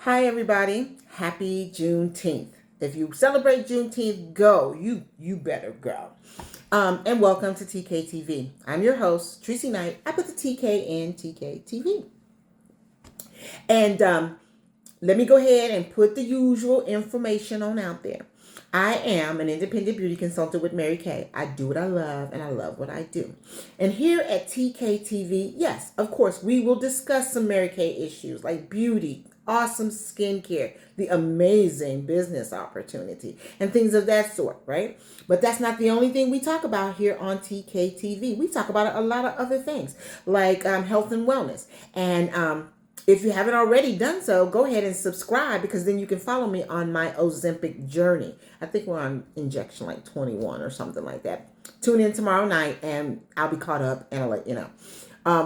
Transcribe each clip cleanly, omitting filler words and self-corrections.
Hi, everybody. Happy Juneteenth. If you celebrate Juneteenth, go. You better go. And welcome to TKTV. I'm your host, Tracy Knight. I put the TK in TKTV. And let me go ahead and put the usual information on out there. I am an independent beauty consultant with Mary Kay. I do what I love and I love what I do. And here at TKTV, yes, of course, we will discuss some Mary Kay issues like beauty, awesome skincare, the amazing business opportunity, and things of that sort, right? But that's not the only thing we talk about here on TKTV. We talk about a lot of other things like health and wellness. And if you haven't already done so, go ahead and subscribe because then you can follow me on my Ozempic journey. I think we're on injection like 21 or something like that. Tune in tomorrow night and I'll be caught up and I'll let you know.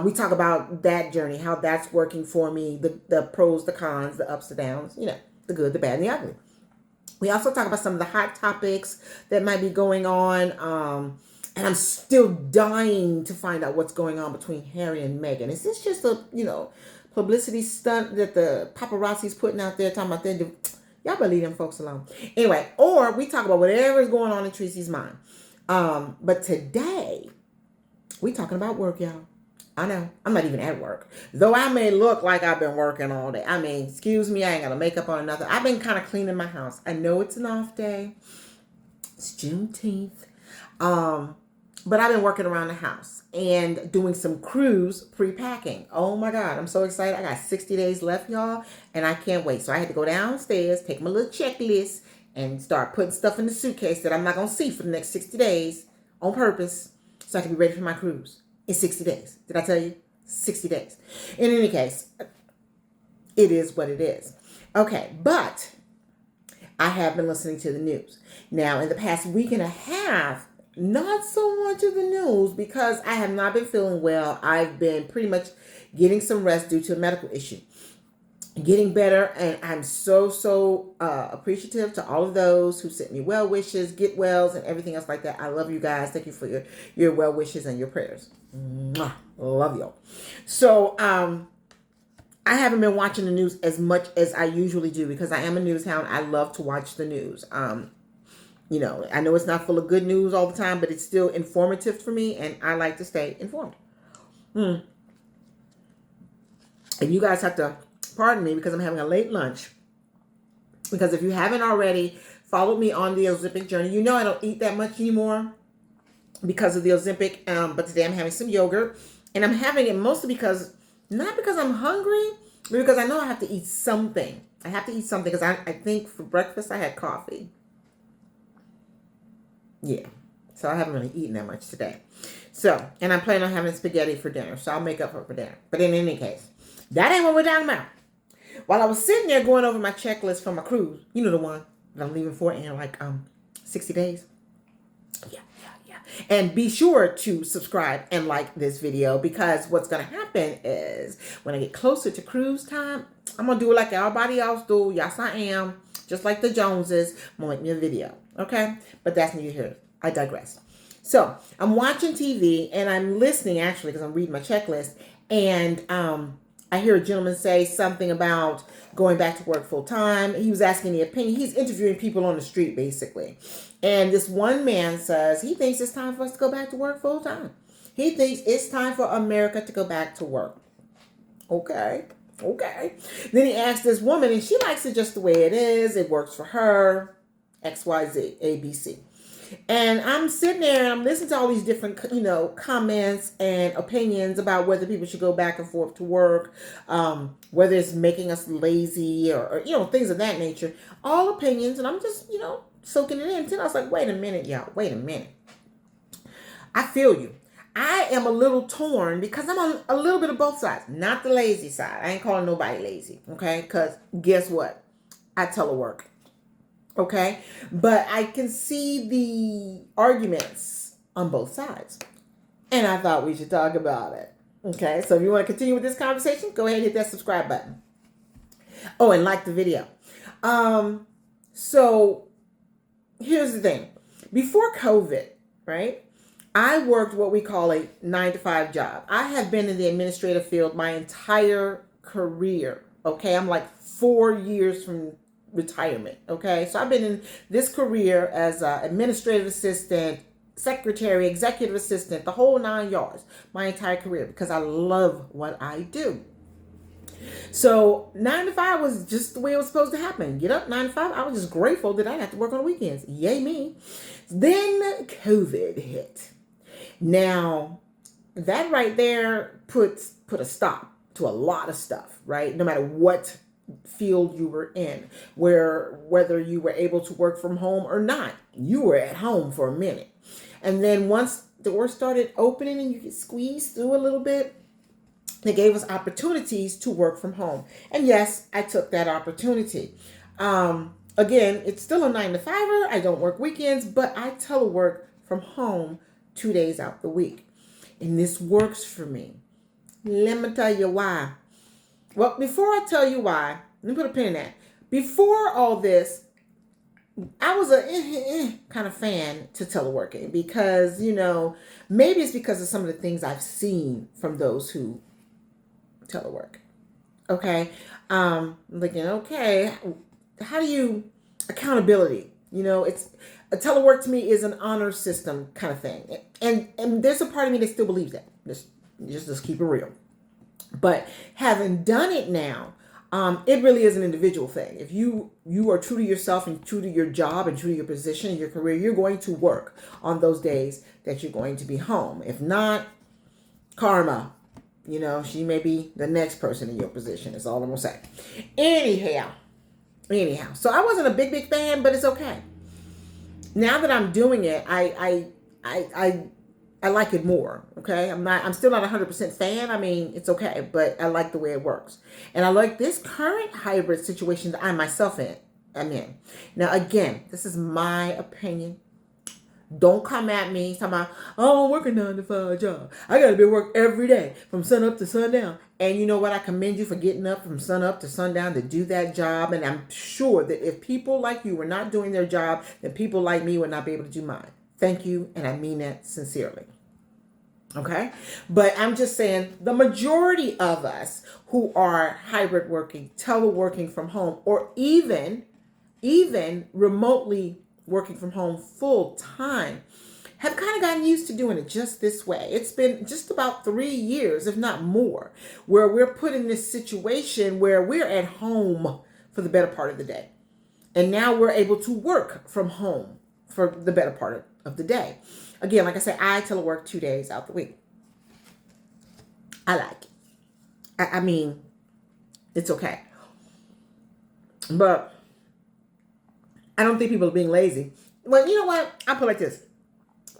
We talk about that journey, how that's working for me, the pros, the cons, the ups, the downs, the good, the bad, and the ugly. We also talk about some of the hot topics that might be going on. And I'm still dying to find out what's going on between Harry and Meghan. Is this just a, publicity stunt that the paparazzi's putting out there talking about them? Y'all better leave them folks alone. Anyway, or we talk about whatever's going on in Tracy's mind. But today, we talking about work, y'all. I know. I'm not even at work. Though I may look like I've been working all day. I mean, excuse me, I ain't got no makeup on or nothing. I've been kind of cleaning my house. I know it's an off day. It's Juneteenth. But I've been working around the house and doing some cruise pre-packing. Oh my God, I'm so excited. I got 60 days left, y'all, and I can't wait. So I had to go downstairs, take my little checklist, and start putting stuff in the suitcase that I'm not going to see for the next 60 days on purpose so I can be ready for my cruise in 60 days. Did I tell you? 60 days. In any case, it is what it is. Okay, but I have been listening to the news. Now, in the past week and a half, not so much of the news because I have not been feeling well. I've been pretty much getting some rest due to a medical issue. Getting better, and I'm so appreciative to all of those who sent me well wishes, get wells, and everything else like that. I love you guys. Thank you for your well wishes and your prayers. Mwah. Love y'all. So, I haven't been watching the news as much as I usually do because I am a news hound. I love to watch the news. I know it's not full of good news all the time, but it's still informative for me, and I like to stay informed. And you guys have to pardon me because I'm having a late lunch. Because if you haven't already followed me on the Ozempic journey, you know I don't eat that much anymore because of the Ozempic. But today I'm having some yogurt, and I'm having it mostly not because I'm hungry, but because I know I have to eat something. I have to eat something because I think for breakfast I had coffee. Yeah, so I haven't really eaten that much today. So, and I'm planning on having spaghetti for dinner, so I'll make up for dinner. But in any case, that ain't what we're talking about. While I was sitting there going over my checklist for my cruise, you know the one that I'm leaving for in like 60 days. Yeah. And be sure to subscribe and like this video because what's going to happen is when I get closer to cruise time, I'm going to do it like everybody else do. Yes, I am. Just like the Joneses. I'm going to make me a video. Okay? But that's neither here. I digress. So I'm watching TV and I'm listening actually because I'm reading my checklist. And I hear a gentleman say something about going back to work full time. He was asking the opinion. He's interviewing people on the street basically. And this one man says he thinks it's time for us to go back to work full time. He thinks it's time for America to go back to work. Okay. Then he asked this woman, and she likes it just the way it is. It works for her. XYZ, ABC. And I'm sitting there and I'm listening to all these different, comments and opinions about whether people should go back and forth to work, whether it's making us lazy or things of that nature. All opinions. And I'm just, soaking it in. Then I was like, wait a minute, y'all. Wait a minute. I feel you. I am a little torn because I'm on a little bit of both sides. Not the lazy side. I ain't calling nobody lazy. Okay? Because guess what? I telework. Okay? But I can see the arguments on both sides. And I thought we should talk about it. Okay? So if you want to continue with this conversation, go ahead and hit that subscribe button. Oh, and like the video. So here's the thing. Before COVID, right? I worked what we call a 9-to-5 job. I have been in the administrative field my entire career. Okay, I'm like 4 years from retirement. Okay, so I've been in this career as an administrative assistant, secretary, executive assistant, the whole 9 yards, my entire career because I love what I do. So 9 to 5 was just the way it was supposed to happen. Get up 9 to 5. I was just grateful that I didn't have to work on the weekends. Yay me. Then COVID hit. Now that right there put a stop to a lot of stuff, right? No matter what field you were in, whether you were able to work from home or not, you were at home for a minute. And then once the doors started opening and you could squeeze through a little bit, they gave us opportunities to work from home. And yes, I took that opportunity. Again, it's still a 9 to 5. I don't work weekends, but I telework from home 2 days out the week. And this works for me. Let me tell you why. Well, before I tell you why, let me put a pin in that. Before all this, I was a kind of fan to teleworking because, maybe it's because of some of the things I've seen from those who telework. Okay. Looking, okay, how do you, accountability, it's, a telework to me is an honor system kind of thing. And there's a part of me that still believes that. Just keep it real. But having done it now, it really is an individual thing. If you are true to yourself and true to your job and true to your position and your career, you're going to work on those days that you're going to be home. If not, karma. She may be the next person in your position. Is all I'm gonna say. Anyhow. So I wasn't a big fan, but it's okay. Now that I'm doing it, I like it more. Okay, I'm still not 100% fan. I mean, it's okay, but I like the way it works, and I like this current hybrid situation that I'm in. Now, again, this is my opinion. Don't come at me talking about, oh, I'm working 9 to 5 job. I got to be at work every day from sun up to sundown. And you know what? I commend you for getting up from sun up to sundown to do that job. And I'm sure that if people like you were not doing their job, then people like me would not be able to do mine. Thank you. And I mean that sincerely. Okay. But I'm just saying the majority of us who are hybrid working, teleworking from home, or even remotely working from home full time, have kind of gotten used to doing it just this way. It's been just about 3 years, if not more, where we're put in this situation where we're at home for the better part of the day. And now we're able to work from home for the better part of the day. Again, like I said, I telework 2 days out the week. I like it. I mean, it's okay. But I don't think people are being lazy. Well, you know what? I'll put it like this.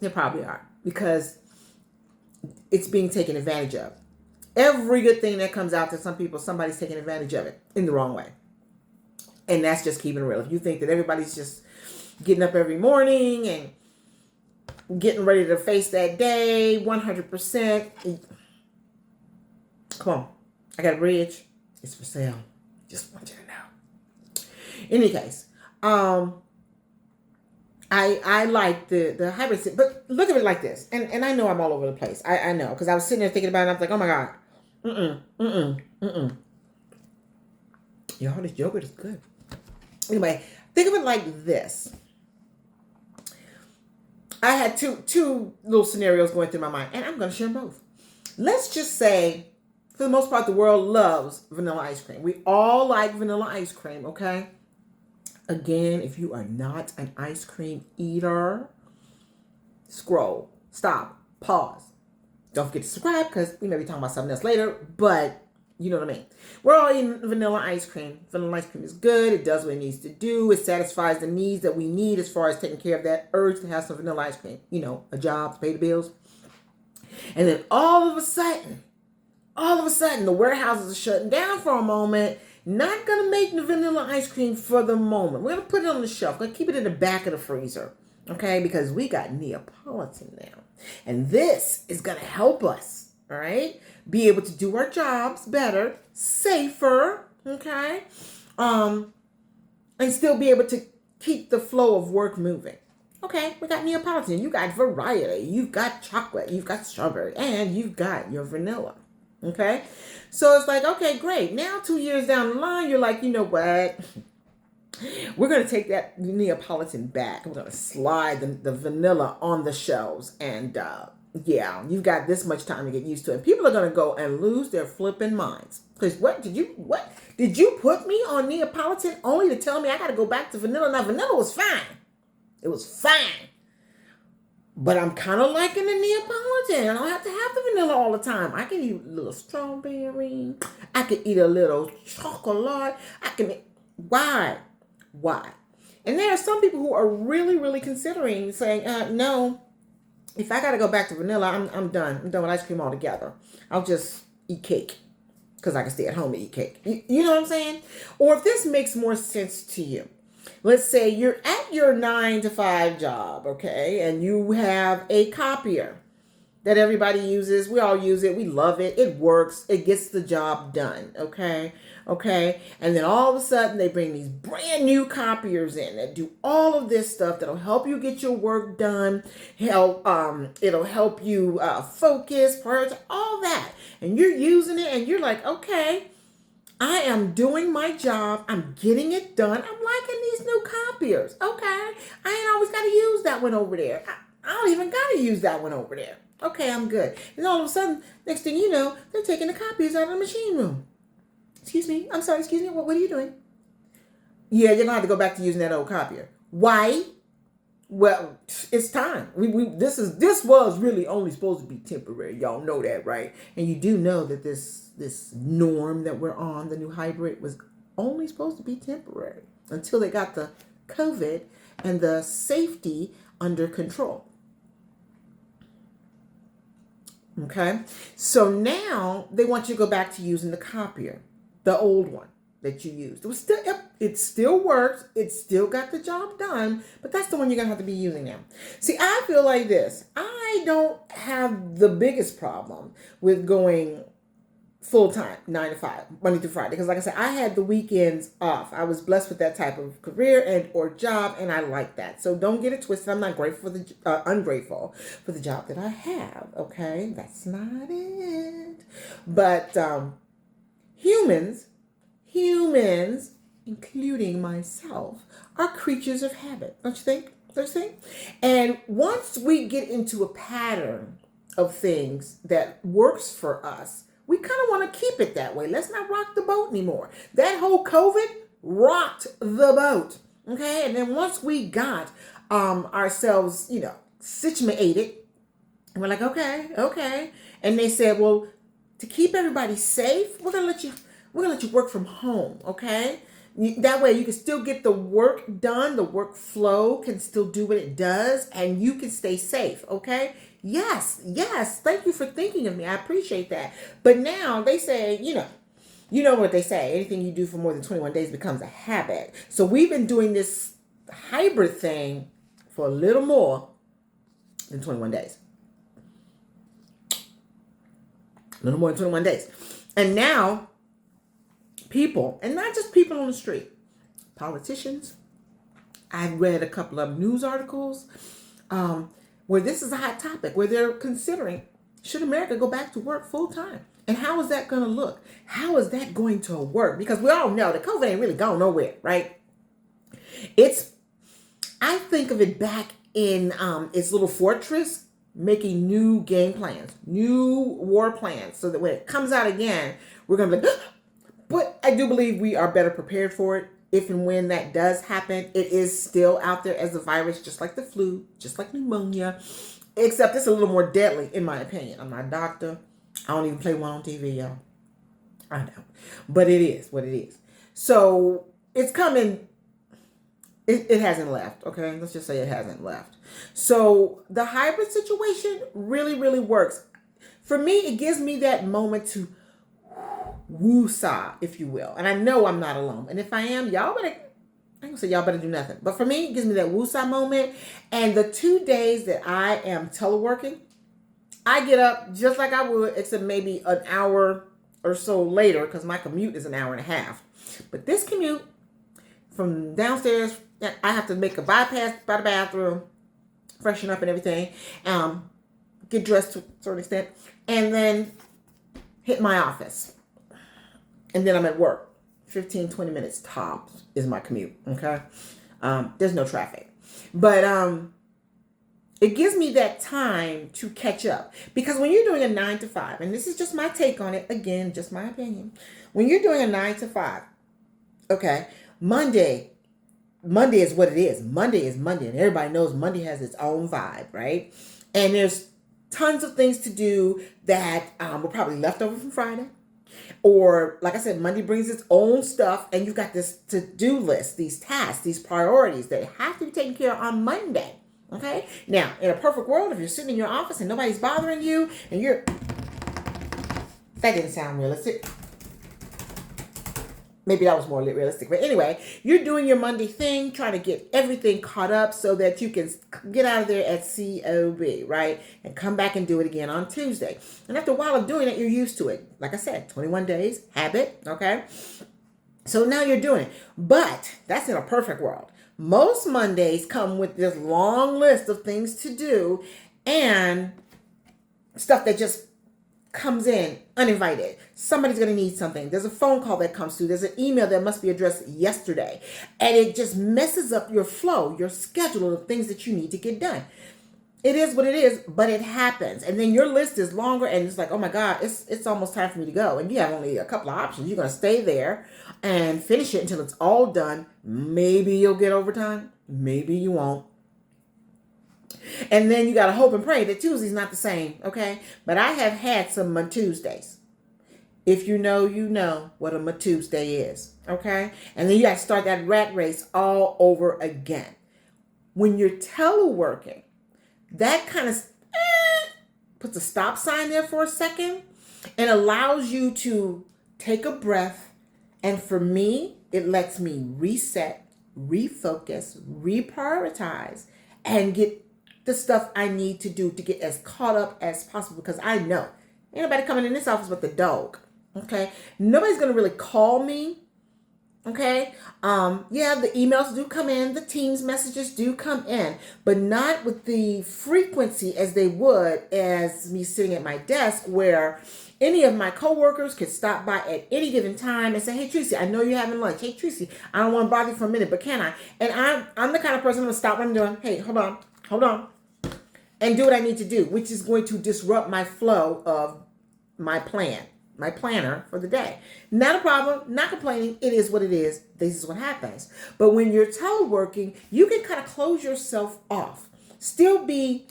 They probably are, because it's being taken advantage of. Every good thing that comes out to some people, somebody's taking advantage of it in the wrong way. And that's just keeping it real. If you think that everybody's just getting up every morning and getting ready to face that day 100%, come on. I got a bridge. It's for sale. Just want you to know. In any case, I like the hybrid, but look at it like this. And I know I'm all over the place. I know, because I was sitting there thinking about it and I was like, oh my God. Y'all, this yogurt is good. Anyway, think of it like this. I had two little scenarios going through my mind, and I'm going to share them both. Let's just say, for the most part, the world loves vanilla ice cream. We all like vanilla ice cream, okay? Again, if you are not an ice cream eater, scroll, stop, pause. Don't forget to subscribe, because we may be talking about something else later, but you know what I mean. We're all eating vanilla ice cream. Vanilla ice cream is good. It does what it needs to do. It satisfies the needs that we need as far as taking care of that urge to have some vanilla ice cream. A job to pay the bills. And then all of a sudden, the warehouses are shutting down for a moment. Not going to make the vanilla ice cream for the moment. We're going to put it on the shelf. We're going to keep it in the back of the freezer. Okay? Because we got Neapolitan now. And this is going to help us. All right? Be able to do our jobs better, safer. Okay? And still be able to keep the flow of work moving. Okay? We got Neapolitan. You got variety. You've got chocolate. You've got strawberry. And you've got your vanilla. Okay. So it's like, okay, great. Now 2 years down the line, you're like, you know what? We're going to take that Neapolitan back. We're going to slide the vanilla on the shelves. And yeah, you've got this much time to get used to it. People are going to go and lose their flipping minds. Because what did you put me on Neapolitan only to tell me I got to go back to vanilla? Now, vanilla was fine. It was fine. But I'm kind of liking the Neapolitan. I don't have to have the vanilla all the time. I can eat a little strawberry. I can eat a little chocolate. I can. Why? Why? And there are some people who are really, really considering saying, no, if I got to go back to vanilla, I'm done. I'm done with ice cream altogether. I'll just eat cake because I can stay at home and eat cake. You know what I'm saying? Or if this makes more sense to you. Let's say you're at your 9 to 5 job, okay, and you have a copier that everybody uses. We all use it. We love it. It works. It gets the job done, okay? And then all of a sudden they bring these brand new copiers in that do all of this stuff that'll help you get your work done. It'll help you focus, prioritize, all that. And you're using it and you're like, okay, I am doing my job. I'm getting it done. I'm liking these new copiers. Okay. I ain't always got to use that one over there. I don't even got to use that one over there. Okay, I'm good. And all of a sudden, next thing you know, they're taking the copiers out of the machine room. Excuse me. I'm sorry. Excuse me. What are you doing? Yeah, you're going to have to go back to using that old copier. Why? Well, it's time. This was really only supposed to be temporary. Y'all know that, right? And you do know that this norm that we're on, the new hybrid, was only supposed to be temporary until they got the COVID and the safety under control. Okay? So now they want you to go back to using the copier, the old one that you used. It still works. It still got the job done, but that's the one you're going to have to be using now. See, I feel like this. I don't have the biggest problem with going full-time, 9 to 5, Monday through Friday. Because like I said, I had the weekends off. I was blessed with that type of career and or job, and I like that. So don't get it twisted. I'm not ungrateful for the job that I have. Okay, that's not it. But humans, including myself, are creatures of habit. Don't you think? And once we get into a pattern of things that works for us, we kind of want to keep it that way. Let's not rock the boat anymore. That whole COVID rocked the boat. Okay. And then once we got ourselves, situated, and we're like, okay. And they said, well, to keep everybody safe, we're gonna let you work from home, okay? That way you can still get the work done, the workflow can still do what it does, and you can stay safe, okay? Yes, thank you for thinking of me. I appreciate that. But now they say, you know what they say, anything you do for more than 21 days becomes a habit. So we've been doing this hybrid thing for a little more than 21 days. A little more than 21 days. And now people, and not just people on the street, politicians. I've read a couple of news articles where this is a hot topic, where they're considering, should America go back to work full time? And how is that going to look? How is that going to work? Because we all know that COVID ain't really gone nowhere, right? I think of it back in its little fortress, making new game plans, new war plans, so that when it comes out again, we're going to be like, but I do believe we are better prepared for it. If and when that does happen, it is still out there as a virus, just like the flu, just like pneumonia, except it's a little more deadly, in my opinion. I'm not a doctor. I don't even play one on TV, y'all. I know. But it is what it is. So it's coming. It hasn't left, okay? Let's just say it hasn't left. So the hybrid situation really, really works. For me, it gives me that moment to woo-saw, if you will. And I know I'm not alone. And if I am, y'all better, I ain't gonna say y'all better do nothing. But for me, it gives me that woo-saw moment. And the 2 days that I am teleworking, I get up just like I would, except maybe an hour or so later, because my commute is an hour and a half. But this commute from downstairs, I have to make a bypass by the bathroom, freshen up and everything, get dressed to a certain extent, and then hit my office, and then I'm at work. 15, 20 minutes tops is my commute. Okay. There's no traffic. But it gives me that time to catch up. Because when you're doing a 9 to 5, and this is just my take on it, again, just my opinion. When you're doing a 9 to 5, okay, Monday is what it is. Monday is Monday, and everybody knows Monday has its own vibe, right? And there's tons of things to do that were probably left over from Friday. Or, like I said, Monday brings its own stuff, and you've got this to-do list, these tasks, these priorities that have to be taken care of on Monday. Okay? Now, in a perfect world, if you're sitting in your office and nobody's bothering you, and that didn't sound realistic. Maybe that was more realistic. But anyway, you're doing your Monday thing, trying to get everything caught up so that you can get out of there at COB, right? And come back and do it again on Tuesday. And after a while of doing it, you're used to it. Like I said, 21 days, habit, okay? So now you're doing it. But that's in a perfect world. Most Mondays come with this long list of things to do and stuff that just comes in uninvited. Somebody's going to need something. There's a phone call that comes through. There's an email that must be addressed yesterday. And it just messes up your flow, your schedule of things that you need to get done. It is what it is, but it happens. And then your list is longer and it's like, oh my God, it's almost time for me to go. And you have only a couple of options. You're going to stay there and finish it until it's all done. Maybe you'll get overtime. Maybe you won't. And then you got to hope and pray that Tuesday's not the same, okay? But I have had some Tuesdays. If you know what a Tuesday is, okay? And then you got to start that rat race all over again. When you're teleworking, that kind of puts a stop sign there for a second and allows you to take a breath. And for me, it lets me reset, refocus, reprioritize, and get the stuff I need to do to get as caught up as possible, because I know ain't nobody coming in this office but the dog. Okay. Nobody's going to really call me. Okay. Yeah, the emails do come in. The Teams messages do come in, but not with the frequency as they would as me sitting at my desk, where any of my coworkers could stop by at any given time and say, hey, Tracy, I know you're having lunch. Hey, Tracy, I don't want to bother you for a minute, but can I? And I'm the kind of person who'll stop what I'm doing. Hey, hold on. And do what I need to do, which is going to disrupt my flow of my planner for the day. Not a problem, not complaining. It is what it is. This is what happens. But when you're teleworking, you can kind of close yourself off. Still be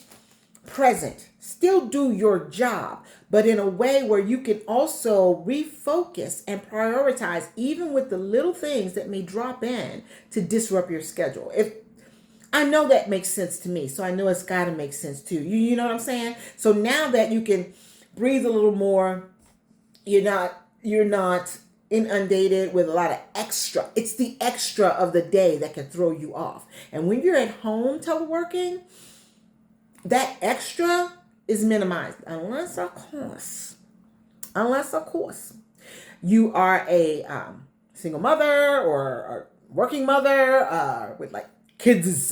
present. Still do your job, but in a way where you can also refocus and prioritize, even with the little things that may drop in to disrupt your schedule. I know that makes sense to me, so I know it's got to make sense to you. You know what I'm saying? So now that you can breathe a little more, you're not inundated with a lot of extra. It's the extra of the day that can throw you off. And when you're at home teleworking, that extra is minimized, unless of course you are a single mother or a working mother with like kids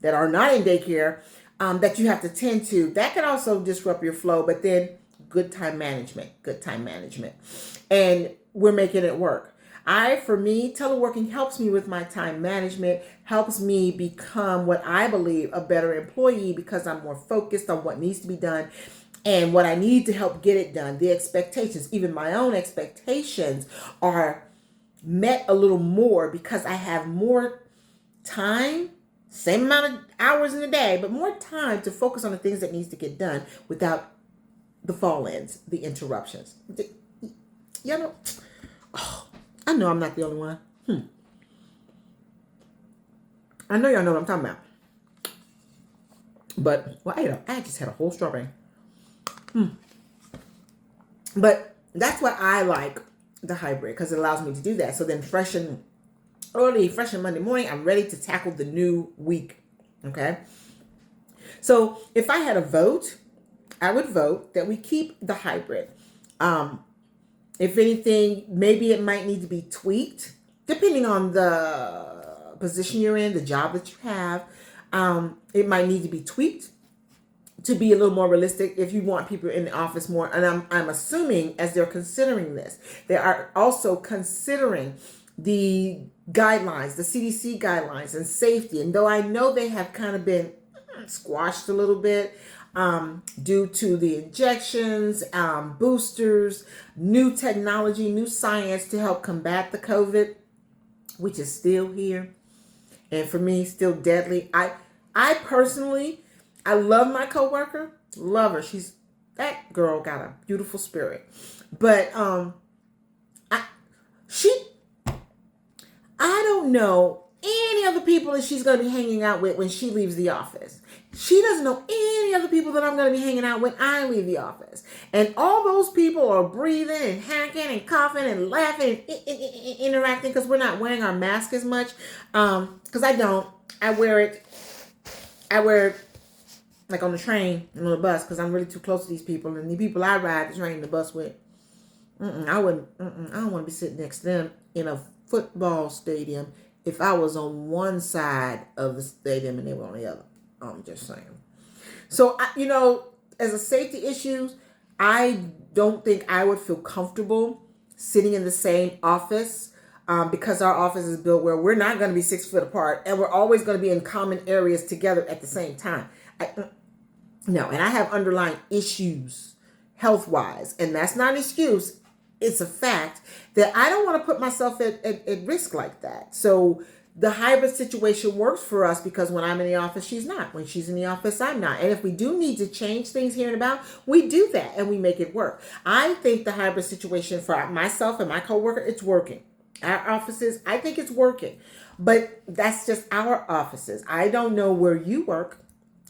that are not in daycare that you have to tend to. That can also disrupt your flow, but then good time management. And we're making it work. For me, teleworking helps me with my time management, helps me become what I believe a better employee, because I'm more focused on what needs to be done and what I need to help get it done. The expectations, even my own expectations, are met a little more because I have more time, same amount of hours in the day, but more time to focus on the things that needs to get done without the fall-ins, the interruptions. You know, I know I'm not the only one. I know y'all know what I'm talking about. But, well, I just had a whole strawberry. But that's why I like the hybrid, because it allows me to do that. So then fresh and Monday morning, I'm ready to tackle the new week. Okay? So if I had a vote, I would vote that we keep the hybrid. If anything, maybe it might need to be tweaked, depending on the position you're in, the job that you have. It might need to be tweaked to be a little more realistic, if you want people in the office more, and I'm assuming as they're considering this, they are also considering the guidelines, the CDC guidelines and safety. And though I know they have kind of been squashed a little bit due to the injections, boosters, new technology, new science to help combat the COVID, which is still here, and for me, still deadly. I personally, I love my coworker, love her. That girl got a beautiful spirit, but she I don't know any other people that she's going to be hanging out with when she leaves the office. She doesn't know any other people that I'm going to be hanging out when I leave the office. And all those people are breathing and hacking and coughing and laughing and interacting because we're not wearing our mask as much. Because I don't. I wear it like on the train and on the bus because I'm really too close to these people. And the people I ride the train and the bus with, I don't want to be sitting next to them in a football stadium if I was on one side of the stadium and they were on the other. I'm just saying. So, as a safety issues, I don't think I would feel comfortable sitting in the same office because our office is built where we're not going to be 6 foot apart and we're always going to be in common areas together at the same time. No, and I have underlying issues health-wise, and that's not an excuse. It's a fact that I don't want to put myself at risk like that. So the hybrid situation works for us because when I'm in the office, she's not. When she's in the office, I'm not. And if we do need to change things here and about, we do that and we make it work. I think the hybrid situation for myself and my coworker, it's working. Our offices, I think it's working. But that's just our offices. I don't know where you work.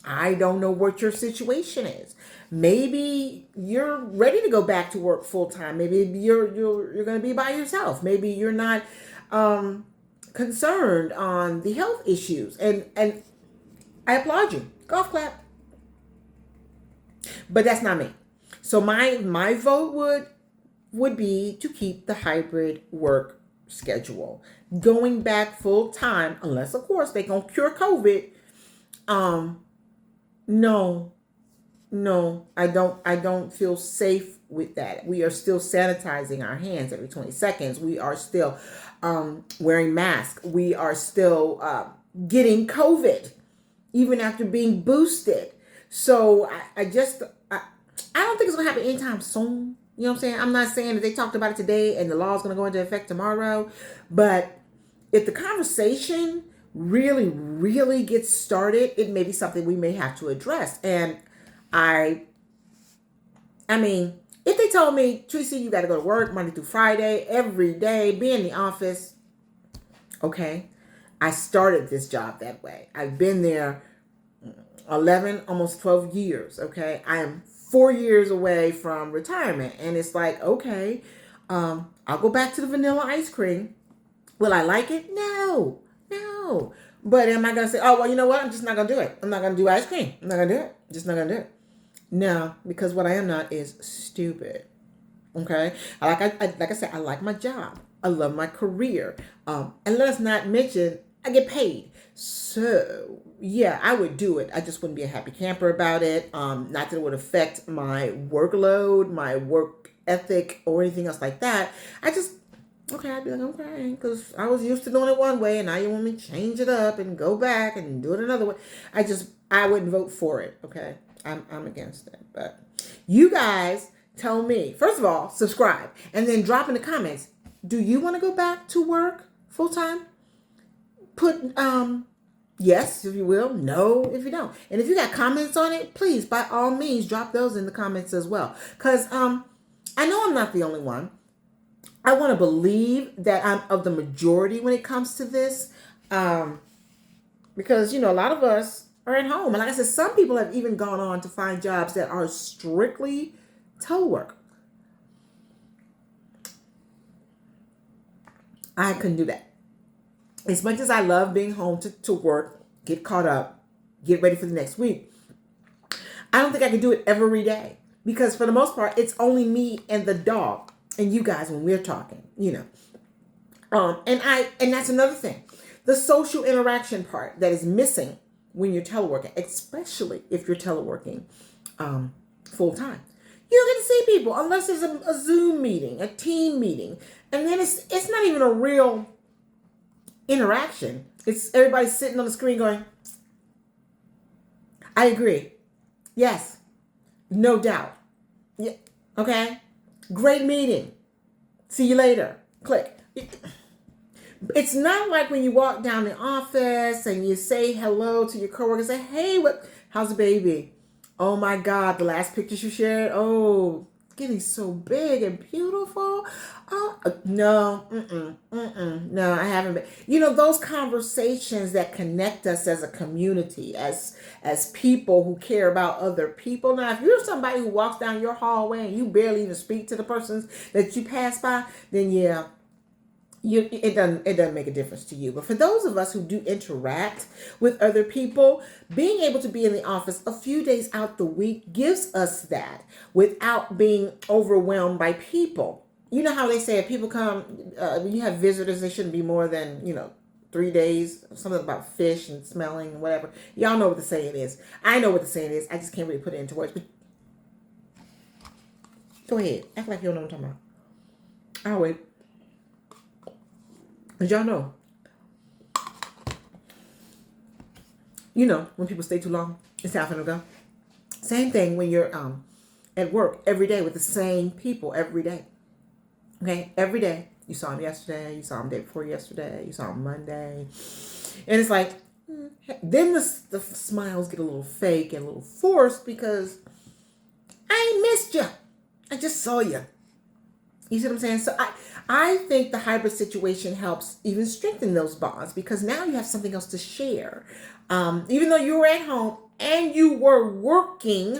I don't know what your situation is. Maybe you're ready to go back to work full time. Maybe you're going to be by yourself. Maybe you're not concerned on the health issues. And I applaud you. Golf clap. But that's not me. So my vote would be to keep the hybrid work schedule. Going back full time, unless of course they gonna cure COVID. No, I don't feel safe with that. We are still sanitizing our hands every 20 seconds. We are still wearing masks. We are still getting COVID even after being boosted. So I don't think it's going to happen anytime soon. You know what I'm saying? I'm not saying that they talked about it today and the law is going to go into effect tomorrow. But if the conversation really, really gets started, it may be something we may have to address. And I mean, if they told me, Tracy, you got to go to work Monday through Friday, every day, be in the office. Okay. I started this job that way. I've been there 11, almost 12 years. Okay. I am 4 years away from retirement. And it's like, okay, I'll go back to the vanilla ice cream. Will I like it? No. But am I going to say, oh, well, you know what? I'm just not going to do it. I'm not going to do ice cream. I'm not going to do it. Just not going to do it. No, because what I am not is stupid. Okay? Like I said, I like my job. I love my career. And let's not mention, I get paid. So, yeah, I would do it. I just wouldn't be a happy camper about it. Not that it would affect my workload, my work ethic, or anything else like that. I'd be like, okay, because I was used to doing it one way, and now you want me to change it up and go back and do it another way. I wouldn't vote for it, okay? I'm against it. But you guys tell me, first of all, subscribe, and then drop in the comments, do you want to go back to work full time? Put, yes, if you will, no, if you don't. And if you got comments on it, please, by all means, drop those in the comments as well. Because I know I'm not the only one. I want to believe that I'm of the majority when it comes to this, because, a lot of us are at home. And like I said, some people have even gone on to find jobs that are strictly telework. I couldn't do that. As much as I love being home to work, get caught up, get ready for the next week, I don't think I could do it every day. Because for the most part, it's only me and the dog. And you guys, when we're talking, and that's another thing, the social interaction part that is missing when you're teleworking, especially if you're teleworking full time. You don't get to see people unless there's a Zoom meeting, a team meeting, and then it's not even a real interaction. It's everybody sitting on the screen going, "I agree, yes, no doubt, yeah, okay, great meeting, see you later." Click. It's not like when you walk down the office and you say hello to your coworker, say, "Hey, how's the baby? Oh my God, the last pictures you shared, oh, getting so big and beautiful." Oh, no, no, I haven't been. Those conversations that connect us as a community, as people who care about other people. Now, if you're somebody who walks down your hallway and you barely even speak to the persons that you pass by, then yeah, it doesn't make a difference to you. But for those of us who do interact with other people, being able to be in the office a few days out the week gives us that without being overwhelmed by people. You know how they say if people come, when you have visitors, they shouldn't be more than 3 days. Something about fish and smelling and whatever. Y'all know what the saying is. I know what the saying is. I just can't really put it into words. But go ahead, act like you don't know what I'm talking about. I'll wait. But y'all know, when people stay too long, it's time for them to go. Same thing when you're at work every day with the same people every day. Okay, every day. You saw them yesterday, you saw them the day before yesterday, you saw them Monday. And it's like, then the smiles get a little fake and a little forced because I ain't missed you. I just saw you. You see what I'm saying? So I think the hybrid situation helps even strengthen those bonds because now you have something else to share. Even though you were at home and you were working,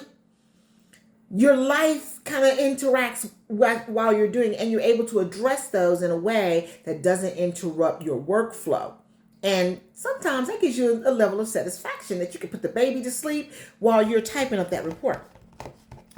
your life kind of interacts while you're doing it, and you're able to address those in a way that doesn't interrupt your workflow. And sometimes that gives you a level of satisfaction that you can put the baby to sleep while you're typing up that report.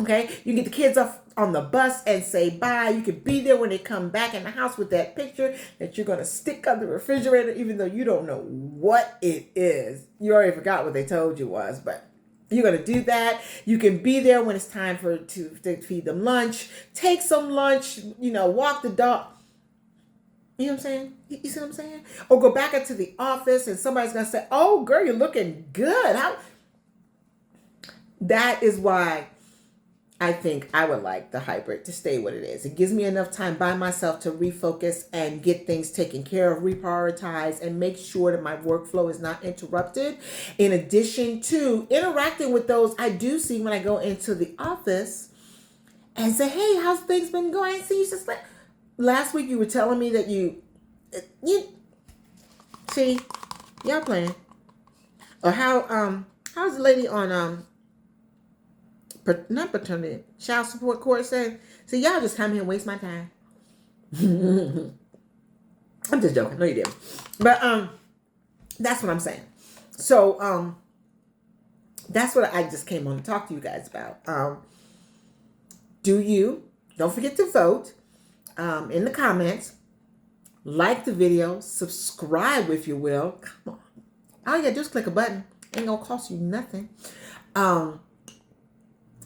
Okay, you can get the kids off on the bus and say bye. You can be there when they come back in the house with that picture that you're going to stick on the refrigerator, even though you don't know what it is. You already forgot what they told you was, but you're going to do that. You can be there when it's time to feed them lunch. Take some lunch, walk the dog. You know what I'm saying? You see what I'm saying? Or go back into the office and somebody's going to say, "Oh, girl, you're looking good." That is why I think I would like the hybrid to stay what it is. It gives me enough time by myself to refocus and get things taken care of, reprioritize, and make sure that my workflow is not interrupted. In addition to interacting with those I do see when I go into the office and say, "Hey, how's things been going?" See, you just like last week you were telling me that you see, y'all playing. Or how's the lady on not paternity, child support court said, "See, y'all just come here and waste my time." I'm just joking. No, you didn't. But that's what I'm saying. So that's what I just came on to talk to you guys about. Don't forget to vote in the comments, like the video, subscribe if you will. Come on. All you gotta do is click a button. Ain't gonna cost you nothing.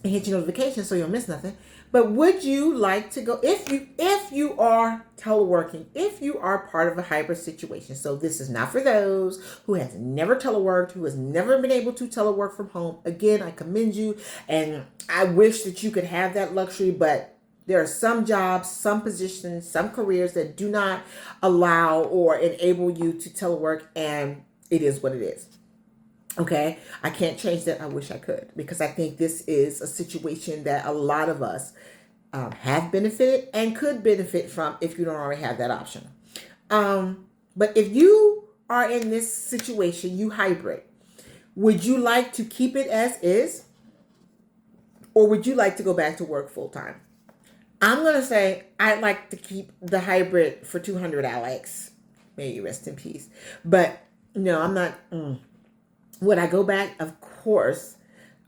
And hit your notifications so you'll miss nothing. But would you like to go, if you are teleworking, if you are part of a hybrid situation? So this is not for those who has never teleworked, who has never been able to telework from home. Again, I commend you, and I wish that you could have that luxury, but there are some jobs, some positions, some careers that do not allow or enable you to telework, and it is what it is. Okay, I can't change that. I wish I could, because I think this is a situation that a lot of us have benefited and could benefit from if you don't already have that option. But if you are in this situation, you hybrid, would you like to keep it as is? Or would you like to go back to work full time? I'm going to say I'd like to keep the hybrid for 200, Alex. May you rest in peace. But no, I'm not. Would I go back? Of course.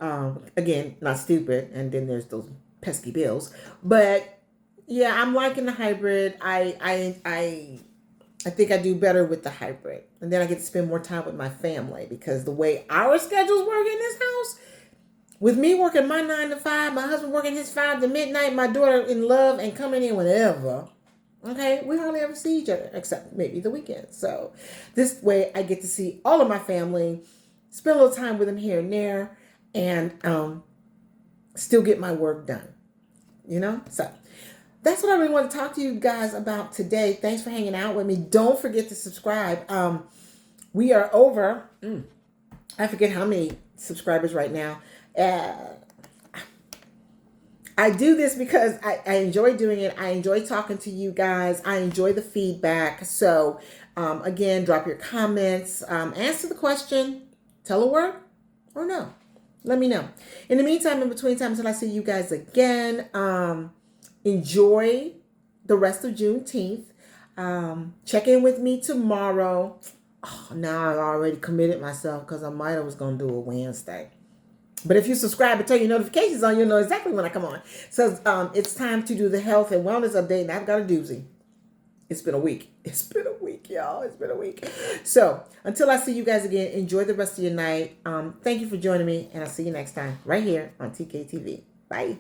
Again, not stupid. And then there's those pesky bills. But yeah, I'm liking the hybrid. I I think I do better with the hybrid. And then I get to spend more time with my family because the way our schedules work in this house, with me working my 9 to 5, my husband working his 5 to midnight, my daughter in love and coming in whenever. Okay, we hardly ever see each other except maybe the weekend. So this way I get to see all of my family, spend a little time with them here and there, and still get my work done. So that's what I really want to talk to you guys about today. Thanks for hanging out with me. Don't forget to subscribe. We are over, I forget how many subscribers right now. I do this because I enjoy doing it. I enjoy talking to you guys. I enjoy the feedback. So again, drop your comments, answer the question, tell a word or no. Let me know. In the meantime, in between time, until I see you guys again, enjoy the rest of Juneteenth. Check in with me tomorrow. Oh, now I already committed myself because I might have was going to do a Wednesday. But if you subscribe and turn your notifications on, you'll know exactly when I come on. So it's time to do the health and wellness update, and I've got a doozy. It's been a week. It's been a week, y'all. It's been a week. So until I see you guys again, enjoy the rest of your night. Thank you for joining me, and I'll see you next time right here on TK TV. Bye.